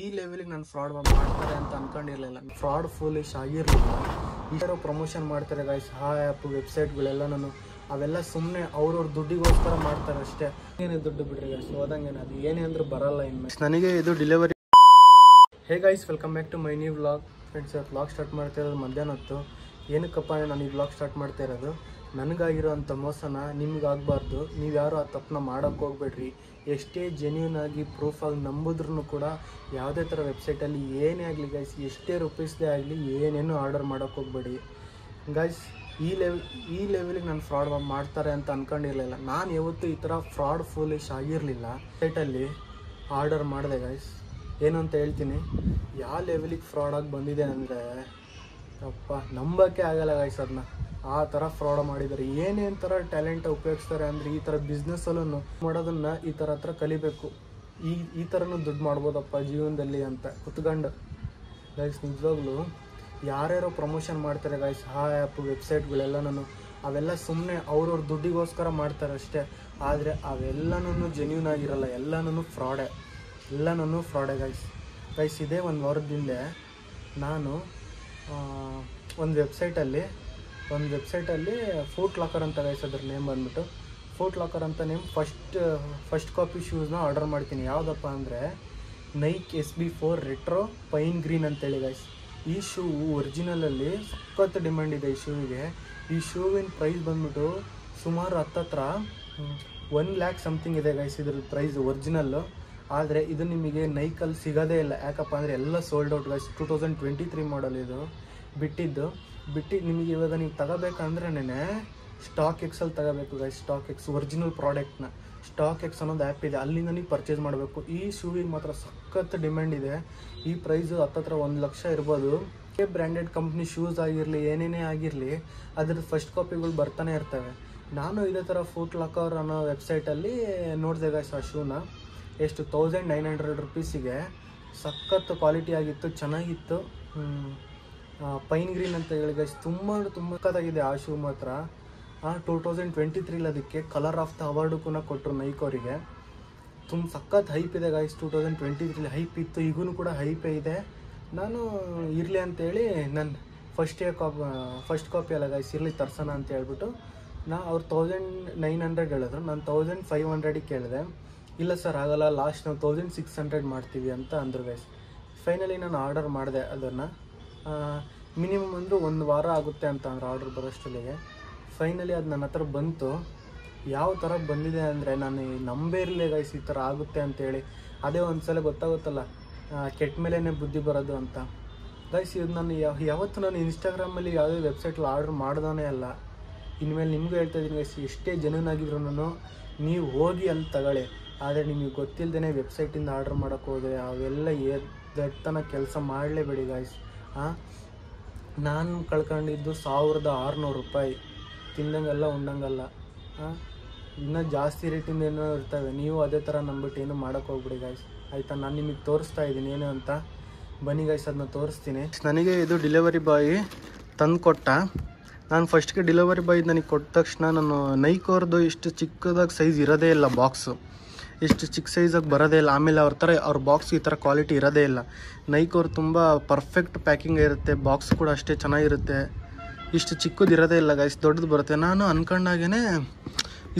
ಈ ಲೆವೆಲ್ಗೆ ನಾನು ಫ್ರಾಡ್ ಮಾಡ್ತಾರೆ ಅಂತ ಅನ್ಕೊಂಡಿರಲಿಲ್ಲ. ಫ್ರಾಡ್ ಫೂಲಿಶ್ ಆಗಿರಲಿಲ್ಲ. ಈಗಾರೋ ಪ್ರಮೋಷನ್ ಮಾಡ್ತಾರೆ ಗೈಸ್, ಆ ಆ್ಯಪ್ ವೆಬ್ಸೈಟ್ಗಳೆಲ್ಲ ನಾನು ಅವೆಲ್ಲ ಸುಮ್ಮನೆ ಅವ್ರವ್ರ ದುಡ್ಡಿಗೋಸ್ಕರ ಮಾಡ್ತಾರೆ ಅಷ್ಟೇ. ಏನೇ ದುಡ್ಡು ಬಿಡ್ರಿ ಗೈಸ್, ಹೋದಂಗೇನೆ ಅದು ಏನೇ ಅಂದ್ರೆ ಬರಲ್ಲ ಇನ್ನು. ನನಗೆ ಇದು delivery. Hey guys, welcome back to my new vlog. Friends, vlog start ಮಾಡ್ತಾ ಇರೋದು ಮಧ್ಯಾಹ್ನ ಹೊತ್ತು. ಏನಕ್ಕಪ್ಪ ನಾನು ಈ ವ್ಲಾಗ್ ಸ್ಟಾರ್ಟ್ ಮಾಡ್ತಾ ಇರೋದು, ನನಗಾಗಿರೋ ಅಂಥ ಮೋಸನ ನಿಮ್ಗಾಗಬಾರ್ದು. ನೀವು ಯಾರು ಆ ತಪ್ಪನ್ನ ಮಾಡೋಕ್ಕೆ ಹೋಗ್ಬೇಡ್ರಿ. ಎಷ್ಟೇ ಜೆನ್ಯೂನ್ ಆಗಿ ಪ್ರೂಫಾಗಿ ನಂಬಿದ್ರೂ ಕೂಡ ಯಾವುದೇ ಥರ ವೆಬ್ಸೈಟಲ್ಲಿ ಏನೇ ಆಗಲಿ ಗೈಸ್, ಎಷ್ಟೇ ರುಪೀಸ್ದೇ ಆಗಲಿ ಏನೇನು ಆರ್ಡರ್ ಮಾಡೋಕ್ಕೆ ಹೋಗ್ಬೇಡಿ ಗೈಸ್. ಈ ಲೆವೆಲಿಗೆ ನಾನು ಫ್ರಾಡ್ ಮಾಡ್ತಾರೆ ಅಂತ ಅಂದ್ಕೊಂಡಿರಲಿಲ್ಲ. ನಾನು ಯಾವತ್ತೂ ಈ ಥರ ಫ್ರಾಡ್ ಫೂಲಿಶ್ ಆಗಿರಲಿಲ್ಲ. ವೆಬ್ಸೈಟಲ್ಲಿ ಆರ್ಡರ್ ಮಾಡಿದೆ ಗೈಸ್. ಏನು ಅಂತ ಹೇಳ್ತೀನಿ, ಯಾವ ಲೆವೆಲಿಗೆ ಫ್ರಾಡಾಗಿ ಬಂದಿದೆ ಅಂದರೆ ಅಪ್ಪ ನಂಬೋಕ್ಕೆ ಆಗಲ್ಲ ಗೈಸ್. ಅದನ್ನ ಆ ಥರ ಫ್ರಾಡ್ ಮಾಡಿದ್ದಾರೆ. ಏನೇನು ಥರ ಟ್ಯಾಲೆಂಟ್ ಉಪಯೋಗಿಸ್ತಾರೆ ಅಂದರೆ, ಈ ಥರ ಬಿಸ್ನೆಸ್ಸಲ್ಲೂ ಮಾಡೋದನ್ನು ಈ ಥರ ಕಲಿಬೇಕು. ಈ ಥರನೂ ದುಡ್ಡು ಮಾಡ್ಬೋದಪ್ಪ ಜೀವನದಲ್ಲಿ ಅಂತ ಕುತ್ಕೊಂಡು ಗೈಸ್. ನಿಜವಾಗ್ಲೂ ಯಾರ್ಯಾರೋ ಪ್ರಮೋಷನ್ ಮಾಡ್ತಾರೆ ಗೈಸ್, ಆ ಆ್ಯಪ್ ವೆಬ್ಸೈಟ್ಗಳೆಲ್ಲನೂ ಅವೆಲ್ಲ ಸುಮ್ಮನೆ ಅವ್ರವ್ರ ದುಡ್ಡಿಗೋಸ್ಕರ ಮಾಡ್ತಾರೆ ಅಷ್ಟೇ. ಆದರೆ ಅವೆಲ್ಲನೂ ಜೆನ್ಯೂನ್ ಆಗಿರಲ್ಲ, ಎಲ್ಲನೂ ಫ್ರಾಡೇ ಗೈಸ್. ಇದೇ ಒಂದು ವಾರದಿಂದ ನಾನು ಒಂದು ವೆಬ್ಸೈಟಲ್ಲಿ ಫೂಟ್ ಲಾಕರ್ ಅಂತ ಗೈಸ್, ಅದ್ರ ನೇಮ್ ಬಂದ್ಬಿಟ್ಟು ಫೂಟ್ ಲಾಕರ್ ಅಂತ ನೇಮ್. ಫಸ್ಟ್ ಕಾಪಿ ಶೂಸ್ನ ಆರ್ಡರ್ ಮಾಡ್ತೀನಿ. ಯಾವುದಪ್ಪ ಅಂದರೆ Nike SB4 retro pine green ಅಂತೇಳಿ ಗೈಸ್. ಈ ಶೂ ಒರಿಜಿನಲಲ್ಲಿ ಸಖತ್ ಡಿಮ್ಯಾಂಡ್ ಇದೆ ಈ ಶೂವಿಗೆ. ಈ ಶೂವಿನ ಪ್ರೈಸ್ ಬಂದ್ಬಿಟ್ಟು ಸುಮಾರು ಹತ್ತತ್ರ 1 lakh ಸಮಥಿಂಗ್ ಇದೆ ಗೈಸ್ ಇದ್ರ ಪ್ರೈಸ್ ಒರಿಜಿನಲ್ಲು. ಆದರೆ ಇದು ನಿಮಗೆ ನೈಕಲ್ಲಿ ಸಿಗೋದೇ ಇಲ್ಲ. ಯಾಕಪ್ಪ ಅಂದರೆ ಎಲ್ಲ ಸೋಲ್ಡ್ ಔಟ್ ಗೈಸ್. 2023 ಮಾಡಲ್ ಇದು. ಬಿಟ್ಟು ನಿಮಗೆ ಇವಾಗ ನೀವು ತಗೋಬೇಕಂದ್ರೆ ಸ್ಟಾಕ್ ಎಕ್ಸಲ್ಲಿ ತಗೋಬೇಕು ಗೈಸ್. ಸ್ಟಾಕ್ ಎಕ್ಸ್ ಒರಿಜಿನಲ್ ಪ್ರಾಡಕ್ಟ್ನ ಸ್ಟಾಕ್ ಎಕ್ಸ್ ಅನ್ನೋದು ಆ್ಯಪ್ ಇದೆ, ಅಲ್ಲಿಂದ ನೀವು ಪರ್ಚೇಸ್ ಮಾಡಬೇಕು. ಈ ಶೂವಿಗೆ ಮಾತ್ರ ಸಖತ್ ಡಿಮ್ಯಾಂಡ್ ಇದೆ. ಈ ಪ್ರೈಸು ಹತ್ತತ್ರ 1 ಲಕ್ಷ ಇರ್ಬೋದು. ಬ್ರ್ಯಾಂಡೆಡ್ ಕಂಪ್ನಿ ಶೂಸ್ ಆಗಿರಲಿ, ಏನೇನೇ ಆಗಿರಲಿ, ಅದ್ರದ್ದು ಫಸ್ಟ್ ಕಾಪಿಗಳು ಬರ್ತಾನೆ ಇರ್ತವೆ. ನಾನು ಇದೇ ಥರ ಫೂಟ್ ಲಾಕರ್ ಅನ್ನೋ ವೆಬ್ಸೈಟಲ್ಲಿ ನೋಡಿದೆ ಗೈಸ್. ಆ ಶೂನ ಎಷ್ಟು 1900 ರುಪೀಸಿಗೆ ಸಖತ್ ಕ್ವಾಲಿಟಿ ಆಗಿತ್ತು, ಚೆನ್ನಾಗಿತ್ತು. ಪೈನ್ ಗ್ರೀನ್ ಅಂತ ಹೇಳಿ ಗೈಸ್, ತುಂಬ ಸಖತ್ತಾಗಿದೆ ಆ ಶೂ ಮಾತ್ರ. 2023 ಅದಕ್ಕೆ ಕಲರ್ ಆಫ್ ದ ಅವಾರ್ಡು ಕೂಡ ಕೊಟ್ಟರು ನೈಕ್ ಅವರಿಗೆ. ಸಖತ್ ಹೈಪ್ ಇದೆ ಗೈಸ್. 2023 ಹೈಪ್ ಇತ್ತು, ಈಗೂ ಕೂಡ ಹೈಪೇ ಇದೆ. ನಾನು ಇರಲಿ ಅಂತೇಳಿ ನಾನು ಫಸ್ಟ್ ಕಾಪಿ ಅಲ್ಲ ಗೈಸ್, ಇರಲಿ ತರ್ಸೋಣ ಅಂತ ಹೇಳ್ಬಿಟ್ಟು ಅವ್ರು 1900 ಹೇಳಿದ್ರು. ನಾನು 1500ಗೆ ಕೇಳಿದೆ. ಇಲ್ಲ ಸರ್ ಆಗಲ್ಲ, ಲಾಸ್ಟ್ ನಾವು 1600 ಮಾಡ್ತೀವಿ ಅಂತ ಅಂದರು ಗೈಸ್. ಫೈನಲಿ ನಾನು ಆರ್ಡರ್ ಮಾಡಿದೆ. ಅದನ್ನು ಮಿನಿಮಮ್ ಅಂದರೂ 1 ವಾರ ಆಗುತ್ತೆ ಅಂತ ಅಂದ್ರೆ ಆರ್ಡರ್ ಬರೋಷ್ಟಲ್ಲಿಗೆ. ಫೈನಲಿ ಅದು ನನ್ನ ಹತ್ರ ಬಂತು. ಯಾವ ಥರ ಬಂದಿದೆ ಅಂದರೆ ನಾನು ನಂಬೇ ಇರಲಿಲ್ಲ ಗೈಸ್, ಈ ಥರ ಆಗುತ್ತೆ ಅಂತೇಳಿ. ಅದೇ ಒಂದು ಸಲ ಗೊತ್ತಾಗುತ್ತಲ್ಲ, ಕೆಟ್ಟ ಮೇಲೇ ಬುದ್ಧಿ ಬರೋದು ಅಂತ ಗೈಸ್. ಇದು ನಾನು ಯಾವತ್ತೂ ನಾನು ಇನ್ಸ್ಟಾಗ್ರಾಮಲ್ಲಿ ಯಾವುದೇ ವೆಬ್ಸೈಟಲ್ಲಿ ಆರ್ಡರ್ ಮಾಡ್ದಾನೇ ಅಲ್ಲ. ಇನ್ಮೇಲೆ ನಿಮಗೂ ಹೇಳ್ತಾ ಇದ್ದೀನಿ ಗೈಸ್, ಎಷ್ಟೇ ಜೆನ್ಯೂನ್ ಆಗಿದ್ರು ನೀವು ಹೋಗಿ ಅಲ್ಲಿ ತಗೊಳ್ಳಿ. ಆದರೆ ನಿಮಗೆ ಗೊತ್ತಿಲ್ಲದೇ ವೆಬ್ಸೈಟಿಂದ ಆರ್ಡರ್ ಮಾಡೋಕ್ಕೆ ಹೋದರೆ ಅವೆಲ್ಲ ದಟ್ಟನ ಕೆಲಸ ಮಾಡಲೇಬೇಡಿ ಗೈಸ್. ನಾನು ಕಳ್ಕೊಂಡಿದ್ದು 1600 ರೂಪಾಯಿ. ತಿಂದಂಗೆಲ್ಲ ಉಂಡಂಗಲ್ಲ. ಇನ್ನೂ ಜಾಸ್ತಿ ರೇಟಿಂದ ಏನೋ ಇರ್ತವೆ. ನೀವು ಅದೇ ಥರ ನಂಬಿಟ್ಟು ಏನು ಮಾಡೋಕ್ಕೆ ಹೋಗ್ಬಿಡಿ ಗೈಸ್, ಆಯಿತಾ? ನಾನು ನಿಮಗೆ ತೋರಿಸ್ತಾ ಇದ್ದೀನಿ ಏನು ಅಂತ. ಬನ್ನಿ ಗೈಸ್, ಅದನ್ನ ತೋರಿಸ್ತೀನಿ. ನನಗೆ ಇದು ಡೆಲಿವರಿ ಬಾಯ್ ತಂದು ಕೊಟ್ಟ. ನಾನು ಫಸ್ಟ್ಗೆ ಡೆಲಿವರಿ ಬಾಯ್ ನನಗೆ ಕೊಟ್ಟ ತಕ್ಷಣ ನಾನು ನೈಕ್ ಅವ್ರದ್ದು ಇಷ್ಟು ಚಿಕ್ಕದಾಗಿ ಸೈಜ್ ಇರೋದೇ ಇಲ್ಲ. ಬಾಕ್ಸು ಇಷ್ಟು ಚಿಕ್ಕ ಸೈಜಾಗಿ ಬರೋದೇ ಇಲ್ಲ. ಆಮೇಲೆ ಅವ್ರ ಬಾಕ್ಸ್ ಈ ಥರ ಕ್ವಾಲಿಟಿ ಇರೋದೇ ಇಲ್ಲ. ನೈಕ್ ಅವ್ರು ತುಂಬ ಪರ್ಫೆಕ್ಟ್ ಪ್ಯಾಕಿಂಗ್ ಇರುತ್ತೆ, ಬಾಕ್ಸ್ ಕೂಡ ಅಷ್ಟೇ ಚೆನ್ನಾಗಿರುತ್ತೆ. ಇಷ್ಟು ಚಿಕ್ಕದು ಇರೋದೇ ಇಲ್ಲ ಗೈಸ್, ದೊಡ್ಡದು ಬರುತ್ತೆ. ನಾನು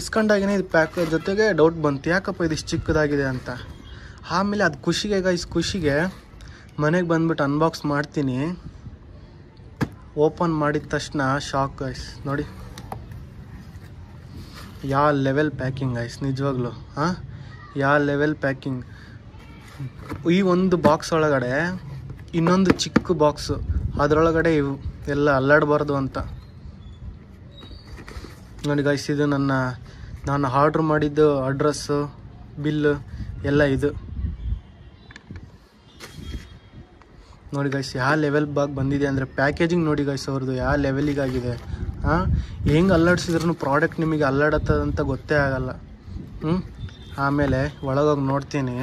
ಇಸ್ಕೊಂಡಾಗೇ ಇದು ಪ್ಯಾಕ್ ಜೊತೆಗೆ ಡೌಟ್ ಬಂತು, ಯಾಕಪ್ಪ ಇದು ಇಷ್ಟು ಚಿಕ್ಕದಾಗಿದೆ ಅಂತ. ಆಮೇಲೆ ಅದು ಖುಷಿಗೆ ಮನೆಗೆ ಬಂದುಬಿಟ್ಟು ಅನ್ಬಾಕ್ಸ್ ಮಾಡ್ತೀನಿ. ಓಪನ್ ಮಾಡಿದ ತಕ್ಷಣ ಶಾಕ್ ಗೈಸ್. ನೋಡಿ ಯಾವ ಲೆವೆಲ್ ಪ್ಯಾಕಿಂಗ್ ಗೈಸ್, ನಿಜವಾಗ್ಲೂ ಯಾವ ಲೆವೆಲ್ ಪ್ಯಾಕಿಂಗ್. ಈ ಒಂದು ಬಾಕ್ಸ್ ಒಳಗಡೆ ಇನ್ನೊಂದು ಚಿಕ್ಕ ಬಾಕ್ಸು, ಅದರೊಳಗಡೆ ಇವು ಎಲ್ಲ ಅಲ್ಲಾಡಬಾರ್ದು ಅಂತ. ನೋಡಿ ಗೈಸ್, ಇದು ನಾನು ಆರ್ಡ್ರ್ ಮಾಡಿದ್ದು ಅಡ್ರೆಸ್ಸು, ಬಿಲ್ಲು ಎಲ್ಲ ಇದು. ನೋಡಿ ಗೈಸ್, ಯಾವ ಲೆವೆಲ್ ಬಂದಿದೆ ಅಂದರೆ ಪ್ಯಾಕೇಜಿಂಗ್ ನೋಡಿ ಗೈಸ್ ಅವ್ರದ್ದು ಯಾವ ಲೆವೆಲಿಗಾಗಿದೆ. ಹೆಂಗೆ ಅಲ್ಲಾಡ್ಸಿದ್ರೂ ಪ್ರಾಡಕ್ಟ್ ನಿಮಗೆ ಅಲ್ಲಾಡತ್ತದಂತ ಗೊತ್ತೇ ಆಗಲ್ಲ. ಆಮೇಲೆ ಒಳಗೋಗಿ ನೋಡ್ತೀನಿ,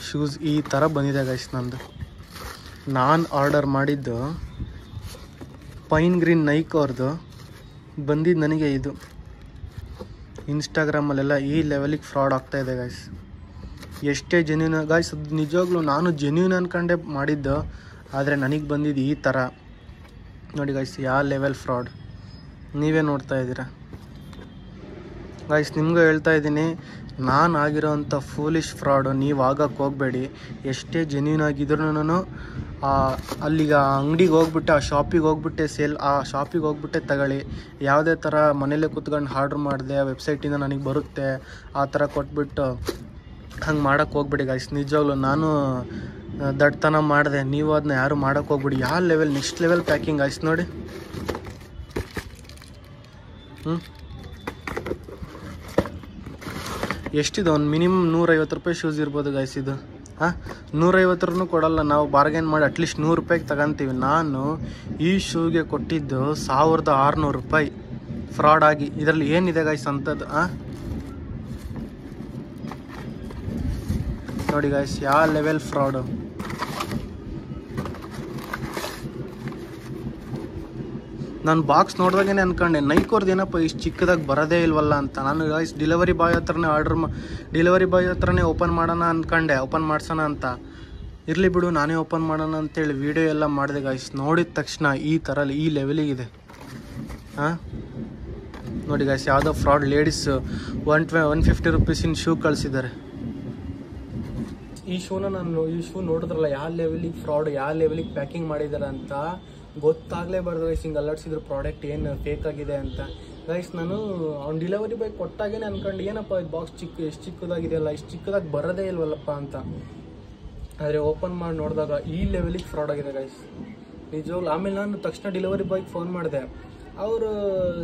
ಶೂಸ್ ಈ ಥರ ಬಂದಿದೆ ಗೈಸ್. ನಾನು ಆರ್ಡರ್ ಮಾಡಿದ್ದು ಪೈನ್ ಗ್ರೀನ್ ನೈಕ್ ಅವ್ರದ್ದು, ಬಂದಿದ್ದು ನನಗೆ ಇದು. ಇನ್ಸ್ಟಾಗ್ರಾಮಲ್ಲೆಲ್ಲ ಈ ಲೆವೆಲಿಗೆ ಫ್ರಾಡ್ ಆಗ್ತಾಯಿದೆ ಗೈಸ್. ಎಷ್ಟೇ ಜೆನ್ಯೂನ್ ಗಾಯ್ಸ್, ಅದು ನಿಜವಾಗ್ಲೂ ನಾನು ಜೆನ್ಯೂನ್ ಅನ್ಕೊಂಡೆ ಮಾಡಿದ್ದು, ಆದರೆ ನನಗೆ ಬಂದಿದ್ದು ಈ ಥರ ನೋಡಿ ಗಾಯ್ಸ್. ಯಾವ ಲೆವೆಲ್ ಫ್ರಾಡ್ ನೀವೇ ನೋಡ್ತಾ ಇದ್ದೀರಾ ಗಾಯ್ಸ್. ನಿಮಗೂ ಹೇಳ್ತಾ ಇದ್ದೀನಿ, ನಾನು ಆಗಿರೋವಂಥ ಫೂಲಿಶ್ ಫ್ರಾಡು ನೀವು ಆಗಕ್ಕೆ ಹೋಗಬೇಡಿ. ಎಷ್ಟೇ ಜೆನ್ಯೂನ್ ಆಗಿದ್ರೂ ಅಲ್ಲಿಗೆ ಆ ಅಂಗಡಿಗೆ ಹೋಗ್ಬಿಟ್ಟು, ಆ ಶಾಪಿಗೆ ಹೋಗ್ಬಿಟ್ಟೆ ಆ ಶಾಪಿಗೆ ಹೋಗ್ಬಿಟ್ಟೆ ತಗೊಳ್ಳಿ. ಯಾವುದೇ ಥರ ಮನೇಲೇ ಕೂತ್ಕೊಂಡು ಆರ್ಡ್ರ್ ಮಾಡಿದೆ, ವೆಬ್ಸೈಟಿಂದ ನನಗೆ ಬರುತ್ತೆ ಆ ಥರ ಕೊಟ್ಬಿಟ್ಟು ಹಂಗೆ ಮಾಡೋಕ್ಕೆ ಹೋಗ್ಬೇಡಿ ಗಾಯ್ಸ್. ನಿಜವಾಗ್ಲೂ ನಾನು ದಡ್ತನ ಮಾಡಿದೆ, ನೀವು ಅದನ್ನ ಯಾರು ಮಾಡೋಕ್ಕೆ ಹೋಗ್ಬಿಡಿ. ಯಾವ level, next level packing guys ನೋಡಿ. ಎಷ್ಟಿದೆ, ಒಂದು ಮಿನಿಮಮ್ 150 ರೂಪಾಯಿ ಶೂಸ್ ಇರ್ಬೋದು ಗಾಯ್ಸ್ ಇದು. 150 ಕೊಡಲ್ಲ ನಾವು, ಬಾರ್ಗೇನ್ ಮಾಡಿ ಅಟ್ಲೀಸ್ಟ್ 100 ರೂಪಾಯಿಗೆ ತಗೊಂತೀವಿ. ನಾನು ಈ ಶೂಗೆ ಕೊಟ್ಟಿದ್ದು 1600 ರೂಪಾಯಿ ಫ್ರಾಡ್ ಆಗಿ. ಇದರಲ್ಲಿ ಏನಿದೆ ಗಾಯ್ಸ್ ಅಂಥದ್ದು ನೋಡಿ ಗಾಯ್ಸ್, ಯಾವ ಲೆವೆಲ್ ಫ್ರಾಡು. ನಾನು ಬಾಕ್ಸ್ ನೋಡಿದಾಗೇ ಅನ್ಕೊಂಡೆ, ನೈಕೋರ್ದು ಏನಪ್ಪ ಇಷ್ಟು ಚಿಕ್ಕದಾಗಿ ಬರೋದೇ ಇಲ್ವಲ್ಲ ಅಂತ. ನಾನು ಗಾಯ್ಸ್ ಡೆಲಿವರಿ ಬಾಯ್ ಹತ್ರನೇ ಓಪನ್ ಮಾಡೋಣ ಅಂದ್ಕೊಂಡೆ, ಓಪನ್ ಮಾಡ್ಸೋಣ ಅಂತ. ಇರಲಿ ಬಿಡು ನಾನೇ ಓಪನ್ ಮಾಡೋಣ ಅಂತೇಳಿ ವಿಡಿಯೋ ಎಲ್ಲ ಮಾಡಿದೆ ಗಾಯ್ಸ್. ನೋಡಿದ ತಕ್ಷಣ ಈ ಥರ ಈ ಲೆವೆಲಿಗಿದೆ. ನೋಡಿ ಗಾಯ್ಸ್, ಯಾವುದೋ ಫ್ರಾಡ್ ಲೇಡೀಸ್ 150 ರೂಪೀಸಿನ ಶೂ ಕಳಿಸಿದ್ದಾರೆ. ಈ ಶೂ ನೋಡಿದ್ರಲ್ಲ ಯಾವ ಲೆವೆಲಿಗೆ ಫ್ರಾಡ್, ಯಾವ ಲೆವೆಲಿಗೆ ಪ್ಯಾಕಿಂಗ್ ಮಾಡಿದ್ದಾರೆ ಅಂತ ಗೊತ್ತಾಗಲೇಬಾರ್ದು ಗೈಸ್. ಹಿಂಗೆ ಅಲರ್ಟ್ಸಿದ್ರು ಪ್ರಾಡಕ್ಟ್ ಏನು ಫೇಕ್ ಆಗಿದೆ ಅಂತ. ಗೈಸ್ ನಾನು ಅವ್ನು ಡೆಲಿವರಿ ಬಾಯ್ ಕೊಟ್ಟಾಗೇ ಅನ್ಕೊಂಡು, ಏನಪ್ಪ ಇದು ಬಾಕ್ಸ್ ಎಷ್ಟು ಚಿಕ್ಕದಾಗಿದೆಯಲ್ಲ, ಇಷ್ಟು ಚಿಕ್ಕದಾಗಿ ಬರೋದೇ ಇಲ್ವಲ್ಲಪ್ಪ ಅಂತ. ಆದರೆ ಓಪನ್ ಮಾಡಿ ನೋಡಿದಾಗ ಈ ಲೆವೆಲಿಗೆ ಫ್ರಾಡ್ ಆಗಿದೆ ಗೈಸ್ ನಿಜವಾಗ್ಲು. ಆಮೇಲೆ ನಾನು ತಕ್ಷಣ ಡೆಲಿವರಿ ಬಾಯ್ಗೆ ಫೋನ್ ಮಾಡಿದೆ. ಅವರು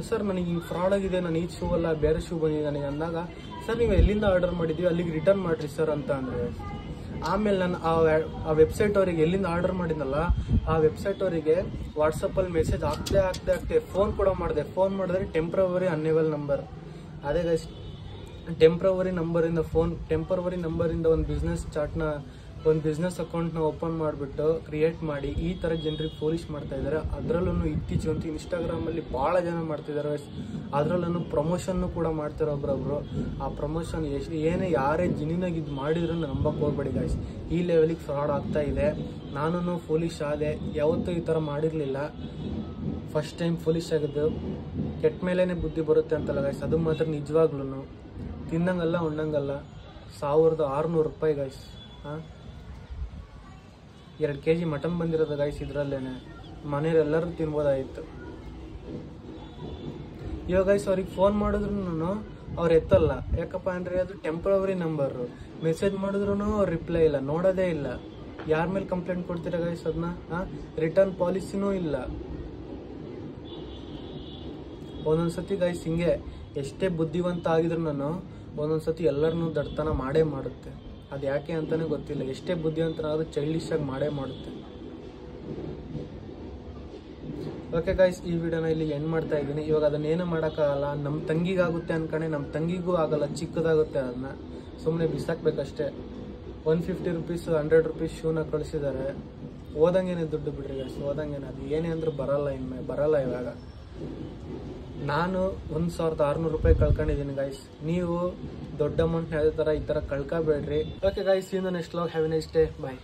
ಸರ್ ನನಗೆ ಹಿಂಗೆ ಫ್ರಾಡ್ ಆಗಿದೆ, ನಾನು ಈ ಶೂ ಅಲ್ಲ ಬೇರೆ ಶೂ ಬಂದಿದೆ ನನಗೆ ಅಂದಾಗ, ಸರ್ ನೀವು ಎಲ್ಲಿಂದ ಆರ್ಡರ್ ಮಾಡಿದ್ದೀವಿ ಅಲ್ಲಿಗೆ ರಿಟರ್ನ್ ಮಾಡಿರಿ ಸರ್ ಅಂತ ಅಂದರೆ. ಆಮೇಲೆ ನಾನು ಆ ವೆಬ್ಸೈಟ್ ಅವರಿಗೆ ಎಲ್ಲಿಂದ ಆರ್ಡರ್ ಮಾಡಿದ್ನಲ್ಲ ಆ ವೆಬ್ಸೈಟ್ ಅವರಿಗೆ ವಾಟ್ಸಪ್ಪಲ್ಲಿ ಮೆಸೇಜ್ ಆಗ್ತೇ ಫೋನ್ ಕೂಡ ಮಾಡಿದೆ. ಫೋನ್ ಮಾಡಿದ್ರೆ ಟೆಂಪ್ರವರಿ ಅನ್ನೇಬಲ್ ನಂಬರ್. ಅದೇ ಗೈಸ್, ಟೆಂಪ್ರವರಿ ನಂಬರಿಂದ ಒಂದು ಬಿಸ್ನೆಸ್ ಅಕೌಂಟ್ನ ಓಪನ್ ಮಾಡಿಬಿಟ್ಟು ಕ್ರಿಯೇಟ್ ಮಾಡಿ ಈ ಥರ ಜನರಿಗೆ ಫೋಲಿಶ್ ಮಾಡ್ತಾ ಇದ್ದಾರೆ. ಅದರಲ್ಲೂ ಇತ್ತೀಚೆಗಂತೂ ಇನ್ಸ್ಟಾಗ್ರಾಮಲ್ಲಿ ಭಾಳ ಜನ ಮಾಡ್ತಿದ್ದಾರೆ. ಅದರಲ್ಲೂ ಪ್ರಮೋಷನ್ನು ಕೂಡ ಮಾಡ್ತಾರೆ ಒಬ್ರೊಬ್ರು. ಆ ಪ್ರಮೋಷನ್ ಏನೇ ಯಾರೇ ಜೆನ್ಯೂನಾಗಿ ಮಾಡಿದ್ರು ನಂಬಕ್ಕೆ ಹೋಗ್ಬೇಡಿ ಗಾಯ್ಸ್. ಈ ಲೆವೆಲಿಗೆ ಫ್ರಾಡ್ ಆಗ್ತಾ ಇದೆ. ನಾನು ಫೋಲಿಶ್ ಆದೆ, ಯಾವತ್ತೂ ಈ ಥರ ಮಾಡಿರಲಿಲ್ಲ. ಫಸ್ಟ್ ಟೈಮ್ ಫೋಲಿಶ್ ಆಗಿದ್ದು. ಕೆಟ್ಟ ಮೇಲೇ ಬುದ್ಧಿ ಬರುತ್ತೆ ಅಂತಲ್ಲ ಗಾಯ್ಸ್, ಅದು ಮಾತ್ರ ನಿಜವಾಗ್ಲೂ ತಿನ್ನಂಗಲ್ಲ ಉಣ್ಣಂಗಲ್ಲ. 1600 ರೂಪಾಯಿ ಗಾಯ್ಸ್. 2 kg ಮಟನ್ ಬಂದಿರೋದು ಗಾಯ್ಸ್ ಇದರಲ್ಲೇನೆ. ಮನೆಯವರೆಲ್ಲರೂ ತಿನ್ಬೋದಾಗಿತ್ತು. ಇವಾಗ ಗಾಯ್ಸ್ ಅವ್ರಿಗೆ ಫೋನ್ ಮಾಡಿದ್ರು ಅವ್ರು ಎತ್ತಲ್ಲ. ಯಾಕಪ್ಪ ಅಂದರೆ ಅದು ಟೆಂಪ್ರವರಿ ನಂಬರು. ಮೆಸೇಜ್ ಮಾಡಿದ್ರು ಅವ್ರು ರಿಪ್ಲೈ ಇಲ್ಲ, ನೋಡೋದೇ ಇಲ್ಲ. ಯಾರ ಮೇಲೆ ಕಂಪ್ಲೇಂಟ್ ಕೊಡ್ತೀರಾ ಗಾಯ್ಸ್ ಅದನ್ನ? ರಿಟರ್ನ್ ಪಾಲಿಸಿನೂ ಇಲ್ಲ. ಒಂದೊಂದ್ಸತಿ ಗಾಯ್ಸ್ ಹಿಂಗೆ ಎಷ್ಟೇ ಬುದ್ಧಿವಂತ ಆಗಿದ್ರು ಒಂದೊಂದ್ಸತಿ ಎಲ್ಲರನ್ನೂ ದಡ್ತನ ಮಾಡೇ ಮಾಡುತ್ತೆ. ಅದು ಯಾಕೆ ಅಂತಾನೆ ಗೊತ್ತಿಲ್ಲ. ಎಷ್ಟೇ ಬುದ್ಧಿವಂತನಾದ್ರೂ ಚೈಲ್ಡಿಶ್ ಆಗಿ ಮಾಡೇ ಮಾಡುತ್ತೆ. ಓಕೆ ಗಾಯ್ಸ್, ಈ ವಿಡಿಯೋನ ಇಲ್ಲಿ ಎಂಡ್ ಮಾಡ್ತಾ ಇದ್ದೀನಿ. ಇವಾಗ ಅದನ್ನೇನು ಮಾಡೋಕ್ಕಾಗಲ್ಲ. ನಮ್ಮ ತಂಗಿಗಾಗುತ್ತೆ ಅನ್ಕೊಂಡೆ, ನಮ್ಮ ತಂಗಿಗೂ ಆಗಲ್ಲ, ಚಿಕ್ಕದಾಗುತ್ತೆ. ಅದನ್ನ ಸುಮ್ಮನೆ ಬಿಸಾಕ್ಬೇಕಷ್ಟೇ. 150 ರೂಪೀಸ್ 100 ರೂಪೀಸ್ ಶೂನ ಕಳಿಸಿದ್ದಾರೆ. ಓದಂಗೇನೆ ದುಡ್ಡು ಬಿಡ್ರಿ ಗಾಯ್ಸ್, ಓದಂಗೇನೆ. ಅದು ಏನೇ ಅಂದ್ರೂ ಬರಲ್ಲ ಇವಾಗ. ನಾನು 1600 ರೂಪಾಯಿ ಕಳ್ಕೊಂಡಿದ್ದೀನಿ ಗಾಯ್ಸ್. ನೀವು ದೊಡ್ಡ ಅಮೌಂಟ್ನ ಯಾವುದೇ ಥರ ಈ ಥರ ಕಳ್ಕೊಬೇಡ್ರಿ. ಓಕೆ ಗಾಯ್ಸ್, ಇನ್ನು next log. Have a nice day. Bye.